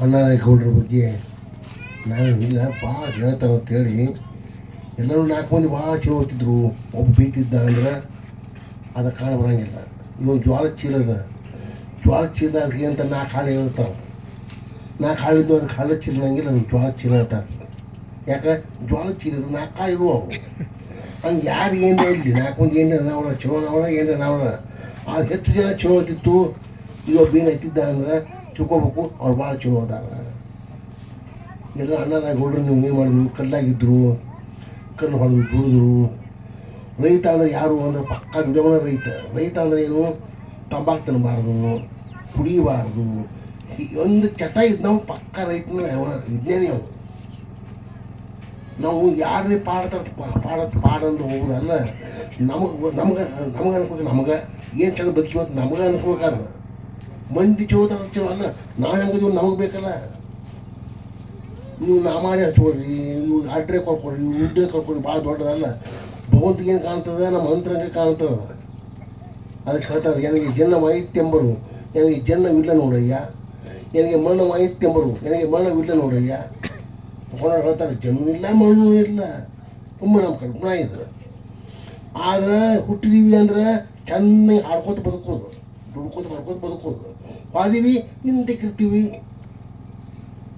ಅಣ್ಣಾರೇಗೌಡರ ಬಗ್ಗೆ ನಾನು ಇಲ್ಲ ಭಾಳ ಹೇಳ್ತಾರೆ ಅಂತೇಳಿ ಎಲ್ಲರೂ 4 ಮಂದಿ ಭಾಳ ಚಲೋ ಓದ್ತಿದ್ರು. ಒಬ್ಬ ಬೀತಿದ್ದ ಅಂದ್ರೆ ಅದು ಕಾಣ ಬರೋಂಗಿಲ್ಲ. ಇವಾಗ ಜ್ವಾಳದ ಚೀಲದ ಅದಕ್ಕೆ ಅಂತ 4 ಹಾಳು ಹೇಳ್ತಾವೆ. 4 ಹಾಳಿದ್ದು ಅದಕ್ಕೆ ಹಾಲು ಚೀಲ ಅನ್ನಂಗಿಲ್ಲ, ಅದು ಜ್ವಾಳದ ಚೀಲ ಅಂತಾರೆ. ಯಾಕೆ ಜ್ವಾಳದ ಚೀಲ 4 ಹಾಳು ಇರುವ ಅವು. ಹಂಗೆ ಯಾರು ಏನೇ ಇರಲಿ 4 ಮಂದಿ ಏನ್ರ ನಾವ್ರ ಚಲೋ ನಾವ್ರ ಏನ್ರ ನಾವ್ರ ಅದು ಹೆಚ್ಚು ಜನ ಚಲೋ ಓದ್ತಿತ್ತು. ಇವಾಗ ಬೇನ್ ಐತಿದ್ದ ಅಂದ್ರೆ ತಿಳ್ಕೊಬೇಕು ಅವ್ರು ಭಾಳ ಚಲೋ ಅದಾರ. ಎಲ್ಲ ಅಣ್ಣಾರೇಗೌಡರು ನೀವು ಏನು ಮಾಡಿದ್ರು, ಕಲ್ಲಾಗಿದ್ದರು, ಕಲ್ಲು ಹೊಡೆದು ದುಡಿದ್ರು. ರೈತ ಅಂದರೆ ಯಾರು ಅಂದ್ರೆ ಪಕ್ಕ ದುಡಿಯೋನ ರೈತ ಅಂದರೆ ಏನು, ತಂಬಾಕು ತಿನ್ನಬಾರ್ದು, ಕುಡಿಯಬಾರ್ದು, ಒಂದು ಚಟ ಇದ್ದು ನಾವು ಪಕ್ಕ ರೈತನ ವಿಜ್ಞಾನಿ ಅವು. ನಾವು ಯಾರೇ ಪಾಡಂದು ಹೋಗೋದಲ್ಲ, ನಮ್ಗೆ ಅನ್ಕೋಬೇಕು. ನಮ್ಗೆ ಏನು ಚಂದ ಬದುಕಿವತ್ತು ನಮ್ಗೆ ಅನ್ಕೋಬೇಕಾರ. ಮಂದಿ ಚಲೋ ಚಲೋ ಅಲ್ಲ, ನಾವು ಹೆಂಗಿದೀವಿ ನಮಗೆ ಬೇಕಲ್ಲ. ನೀವು ನಾಮಾರಿ ಹಚ್ಕೊಡ್ರಿ, ಇವು ಅಡ್ರೆ ಕರ್ಕೊಡ್ರಿ, ಉಡ್ರೆ ಕರ್ಕೊಡ್ರಿ, ಭಾಳ ದೊಡ್ಡದಲ್ಲ. ಭಗವಂತಿಗೆ ಏನು ಕಾಣ್ತದೆ, ನಮ್ಮ ಅಂತರಂಗ ಕಾಣ್ತದೆ. ಅದಕ್ಕೆ ಹೇಳ್ತಾರೆ, ನನಗೆ ಜನ್ಮವಾಯಿತೆಂಬರು ನನಗೆ ಜನ್ಮವಿಲ್ಲ ನೋಡಯ್ಯ, ನನಗೆ ಮರಣವಾಯಿತೆಂಬರು ನನಗೆ ಮರಣವಿಲ್ಲ ನೋಡಯ್ಯ. ಹೊರ ಹೇಳ್ತಾರೆ, ಜನ್ಮಿಲ್ಲ ಮಣ್ಣು ಇಲ್ಲ, ತುಂಬ ನಮ್ಮ ಕಲ್ಪನಾ ಇದೆ. ಆದ್ರೆ ಹುಟ್ಟಿದೀವಿ ಅಂದ್ರೆ ಚೆನ್ನಾಗಿ ಹಾಡ್ಕೋತ ಬದುಕೋದು, ದುಡ್ಕೋತ ಮಾಡ್ಕೋತ ಬದುಕೋದು. ವಾದೀವಿ ನಿಂತಿರ್ತೀವಿ.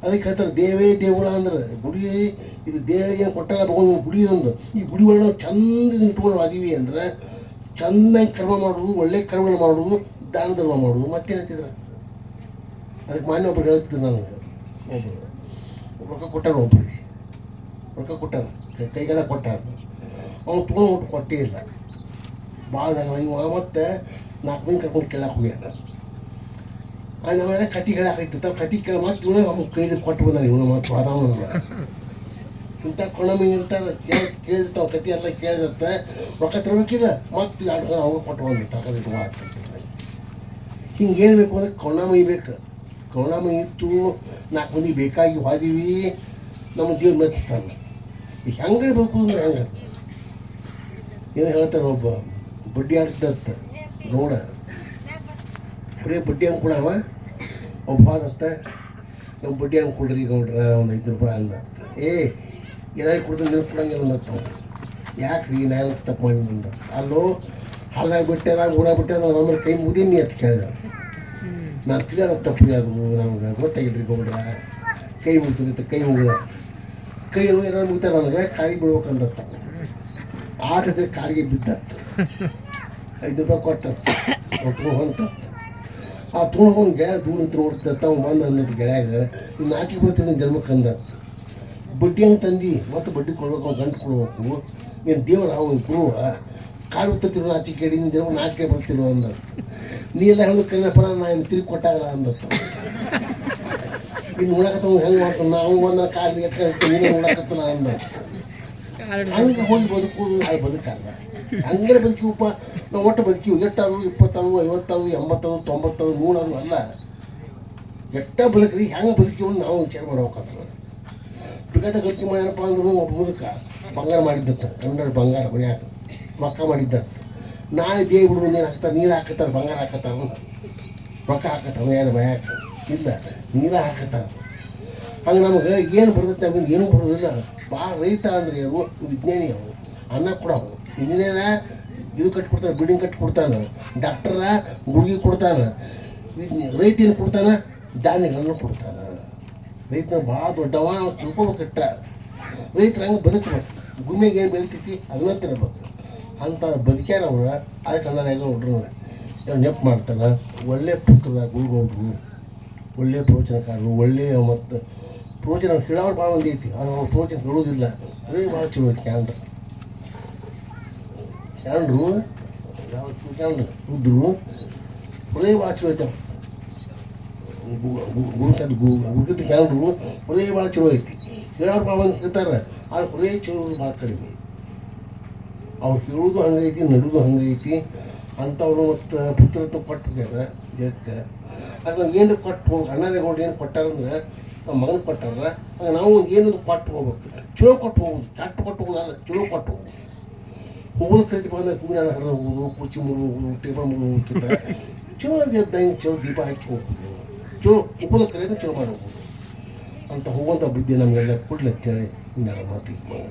ಅದಕ್ಕೆ ಹೇಳ್ತಾರೆ ದೇವೇ ದೇಗುಲ ಅಂದ್ರೆ ಗುಡಿ. ಇದು ದೇವ ಏನು ಕೊಟ್ಟಾಗ ಭಗವಂತ ಗುಡಿ ಇದೊಂದು. ಈ ಗುಡಿ ಒಳಗೆ ನಾವು ಚಂದ ಇಟ್ಕೊಂಡು ವಾದೀವಿ ಅಂದ್ರೆ ಚೆನ್ನಾಗಿ ಕರ್ಮ ಮಾಡೋದು, ಒಳ್ಳೆ ಕರ್ಮ ಮಾಡೋದು, ದಾನ ಧರ್ಮ ಮಾಡೋದು. ಮತ್ತೇನಂತಿದ್ರೆ ಅದಕ್ಕೆ ಮಾನ್ಯ ಒಬ್ರು ಹೇಳ್ತಿದ್ರು ನನಗೆ. ಒಬ್ಬರು ರೊಕ್ಕ ಕೊಟ್ಟಾರ, ಒಬ್ಬರಿಗೆ ರೊಕ್ಕ ಕೊಟ್ಟಾರ, ಕೈಗೆಲ್ಲ ಕೊಟ್ಟಾರ. ಅವ್ನು ತೊಗೊಂಡು ಕೊಟ್ಟೇ ಇಲ್ಲ. ಭಾಳ ಇವ ಮತ್ತೆ 4 ಮಂದಿ ಕರ್ಕೊಂಡು ಕೇಳಕ್ಕೆ ಹೋಗ್ಯಾನ. ನಾವೇನ ಕತೆ ಹೇಳಾಕೈತಿ ಕತೆ ಕೇಳ ಮತ್ತೆ ಇವನ ಅವ್ನು ಕೈಲಿ ಕೊಟ್ಟು ಬಂದಾನ. ಇವನ ಮತ್ತು ವಾದವನ್ನ ಇಂಥ ಕೊಣಮಿ ಇರ್ತಾರೆ, ಕೇಳಿರ್ತಾವ ಕತೆ ಎಲ್ಲ ಕೇಳಿದತ್ತ ರೊಕ್ಕ ತರಬೇಕಿಲ್ಲ, ಮತ್ತೆ ಆಡ್ಕೊಂಡು ಅವ್ನು ಕೊಟ್ಟು ಬಂದು ತರಕಾರಿ ಆಗ್ತಿರ್ತಾರೆ. ಹಿಂಗೆ ಏನು ಬೇಕು ಅಂದ್ರೆ ಕೊಣಮಿ ಬೇಕು. ಕೊಣಮಿ ಇತ್ತು, 4 ಮಂದಿ ಬೇಕಾಗಿ ಹೋದೀವಿ, ನಮ್ಮ ದೇವ್ರು ಮೆಚ್ತಾನೆ. ಈಗ ಹೆಂಗೆ ಬೇಕು ಅಂದ್ರೆ ಹೆಂಗೆ ಏನು ಹೇಳ್ತಾರೆ. ಒಬ್ಬ ಬಡ್ಡಿ ಆಡ್ತಿದ್ದ ಗೌಡ, ಬರೀ ಬಡ್ಡಿ ಹಂಗೆ ಕೊಡವ. ಒಬ್ಬ ಆದತ್ತ, ನಮ್ಮ ಬಡ್ಡಿ ಹಂಗೆ ಕೊಡ್ರಿ ಗೌಡ್ರ, ಒಂದು 5 ರೂಪಾಯಿ ಅಂದ. ಏನಾದ್ರು ಕುಡ್ದು ನೆನಪು ಕೊಡಂಗಿಲ್ಲ ಅಂದತ್ತ. ಯಾಕ್ರಿ ನಾನು ತಪ್ಪು ಮಾಡಿ ಅಂದ. ಅಲ್ಲೋ ಹಾಲ್ದಾಗ ಬಿಟ್ಟದಾಗ ಊರಾಗ ಬಿಟ್ಟದ ನಮ್ಮಲ್ಲಿ ಕೈ ಮುಗಿದೀನಿ ಅಂತ ಕೇಳಿದೆ. ನಾನು ತಿಳಿಯೋಣ ತಪ್ಪು ಅದು ನಮ್ಗೆ ಗೊತ್ತಾಗಿಲ್ರಿ ಗೌಡ್ರ, ಕೈ ಮುಗಿದ ಕೈ ಏನಾದ್ರು ಮುಗಿತಾರೆ ನನಗೆ ಕಾರಿಗೆ ಬಿಡ್ಬೇಕಂದತ್ತ. ಆಟದ ಕಾರಿಗೆ ಬಿದ್ದತ್ತ. 5 ರೂಪಾಯಿ ಕೊಟ್ಟತ್ತ. ತೊಗೊಂಡು ಆ ತೊಗೊಂಡು ಗೆಳೆಯ ದೂರ ಅಂತ ನೋಡ್ತತ್ತ. ಅವ್ನು ಬಂದು ಅನ್ನೋದು ಗೆಳೆಯಾಗ, ಇನ್ನು ನಾಚಿಕೆ ಬರ್ತೀನಿ ಜನ್ಮಕ್ಕೆ ಅಂದ. ಬಡ್ಡಿ ಹಂಗೆ ತಂದು ಮತ್ತೆ ಬಡ್ಡಿ ಕೊಡ್ಬೇಕು, ಅವ್ನು ಗಂಟು ಕೊಡ್ಬೇಕು. ಏನು ದೇವ್ರ ಅವ್ನು ಕೊಡುವ ಕಾಲು ಉತ್ತತ್ತಿರೋ ನಾಚಿಕೆ ಕೇಳಿ ದೇವ್ರ ನಾಚಿಕೆ ಬರ್ತಿರೋ ಅಂದ. ನೀ ಎಲ್ಲ ಹೇಳೋದು ಕರೀದಪ್ಪ, ನಾನು ತಿರುಗಿ ಕೊಟ್ಟಾಗಲ್ಲ ಅಂದತ್ತ. ಇನ್ನು ನೋಡಕತ್ತ ಹೆಂಗೆ ಮಾಡ್ತಾನೆ, ನಾವು ಬಂದ ಕಾಲು ಎಟ್ಕೊಂಡು ನೀನು ನೋಡಕತ್ತನ ಅಂದ. ಹಂಗೆ ಹೋಗಿ ಬದುಕೋದು ಅದು ಬದುಕಲ್ಲ. ಹಂಗೆ ಬದುಕಿವಪ್ಪ ನಾವು. ಒಟ್ಟು ಬದುಕಿವು ಎಷ್ಟಾದ್ರು 20, 50, 80, 90, 100 ಅಲ್ಲ. ಎಷ್ಟ ಬದುಕ್ರಿ, ಹೆಂಗೆ ಬದುಕಿವ್ ನಾವು ವಿಚಾರ ಮಾಡ್ಬೇಕಾಗ್ತದೆ. ಬೇಕಾದ ಗಳಿಕೆ ಮಾಡ್ಯಪ್ಪ ಅಂದ್ರೂ ಒಬ್ಬ ಮುದುಕ ಬಂಗಾರ ಮಾಡಿದ್ದತ್ತ. ಕನ್ನಡ ಬಂಗಾರ ಮನ್ಯಾಗ ರೊಕ್ಕ ಮಾಡಿದ್ದ. ನಾಳೆ ದೇವ್ ಬಿಡು ನೀರು ಹಾಕ್ತಾರೆ, ನೀರು ಹಾಕತ್ತಾರೆ, ಬಂಗಾರ ಹಾಕತ್ತಾರ, ರೊಕ್ಕ ಹಾಕತ್ತಾರ. ಯಾರು ಭಯಾಕ ಇಲ್ಲ, ನೀರು ಹಾಕತ್ತಾರ. ಹಂಗೆ ನಮಗೆ ಏನು ಬರ್ತೈತೆ, ನಮಗೆ ಏನೂ ಬರೋದಿಲ್ಲ. ಭಾಳ ರೈತ ಅಂದ್ರೆ ಅವು ವಿಜ್ಞಾನಿ, ಅವು ಅನ್ನ ಕೊಡವು. ಇಂಜಿನಿಯರ ಇದು ಕಟ್ಕೊಡ್ತಾನೆ, ಬಿಲ್ಡಿಂಗ್ ಕಟ್ಕೊಡ್ತಾನೆ. ಡಾಕ್ಟರ ಗುಳಿಗೆ ಕೊಡ್ತಾನೆ. ರೈತ ಏನು ಕೊಡ್ತಾನೆ, ಧಾನ್ಯಗಳನ್ನು ಕೊಡ್ತಾನೆ. ರೈತನ ಭಾಳ ದೊಡ್ಡವ, ನಾವು ತಿಳ್ಕೊಬೇಕಟ್ಟ. ರೈತರು ಹಂಗೆ ಬದುಕಬೇಕು. ಭೂಮಿಗೆ ಏನು ಬೆಳಿತೈತಿ ಅದನ್ನ ತಿನ್ನಬೇಕು ಅಂತ ಬದುಕ್ಯಾರ ಅವ್ರು. ಅದಕ್ಕೆ ಅಣ್ಣಾರೇಗೌಡರು ನೆಪ್ ಮಾಡ್ತಾರೆ. ಒಳ್ಳೆ ಪುಸ್ತಕದ ಗುರುಗೌಡರು, ಒಳ್ಳೆಯ ಪ್ರವಚನಕಾರರು, ಒಳ್ಳೆಯ ಮತ್ತು ಪ್ರವಚನ ಕೇಳೋರು ಭಾಳ ಮಂದಿ ಐತಿ. ಅವ್ರು ಪ್ರವಚನ ಕೇಳೋದಿಲ್ಲ, ಅದೇ ಭಾಳ ಚಲೋ ಐತಿ. ಕ್ಯಾಂಡ್ರು ರುದ್ರು ಒಳ್ಳೆ ಭಾಳ ಚಲೋ ಐತೆ. ಗುರುಕದ ಕ್ಯಾಂಡ್ರು ಒಳ್ಳೆ ಭಾಳ ಚಲೋ ಐತಿ. ಕೇಳೋರು ಭಾಳ ಮಂದಿ ಕೇಳ್ತಾರೆ, ಆದ್ರೆ ಒಳ್ಳೆ ಚಲೋ ಭಾಳ ಕಡಿಮೆ. ಅವ್ರು ಕೇಳೋದು ಹಂಗೈತಿ, ನಡೋದು ಹಂಗೈತಿ. ಅಂಥವ್ರು ಮತ್ತು ಪುತ್ರತ್ವ ಕೊಟ್ಟು ಹೋಗ್ಯಾರ ಜಗಕ್ಕೆ. ಅದನ್ನ ಏನು ಕೊಟ್ಟು ಹೋಗಿ ಅಣ್ಣಾರೇಗೌಡರು ಏನು ಕೊಟ್ಟಾರಂದ್ರೆ ನಮ್ಮ ಮಗನ ಕೊಟ್ಟಾರ. ಹಂಗೆ ನಾವು ಏನು ಕೊಟ್ಟು ಹೋಗ್ಬೇಕು, ಚಲೋ ಕೊಟ್ಟು ಹೋಗೋದು. ಕೆಟ್ಟ ಕೊಟ್ಟು ಹೋಗೋದಲ್ಲ, ಚಲೋ ಕೊಟ್ಟು ಹೋಗೋದು. ಹೋಗೋದು ಕರಿತಿ ಬಂದಾಗ ಹೂವಿನ ಹರಿದು ಹೋಗೋದು, ಕುರ್ಚಿ ಮುರಿದು ಹೋಗೋದು, ಟೇಬಲ್ ಮುರಿದು ಹೋಗ್ತಿದ್ದ. ಚಲೋ ಎದ್ದಂಗೆ ಚಲೋ ದೀಪ ಹಾಕಿ ಹೋಗ್ಬೋದು, ಚಲೋ ಉಪದ ಕರೆಯೋದು ಚಲೋ ಮಾಡಿ ಹೋಗ್ಬೋದು ಅಂತ ಹೋಗುವಂಥ ಬುದ್ಧಿ ನಮಗೆಲ್ಲ ಕೊಡ್ಲಿ ಅಂತೇಳಿ ಇನ್ನರ ಮಾತಿಗೆ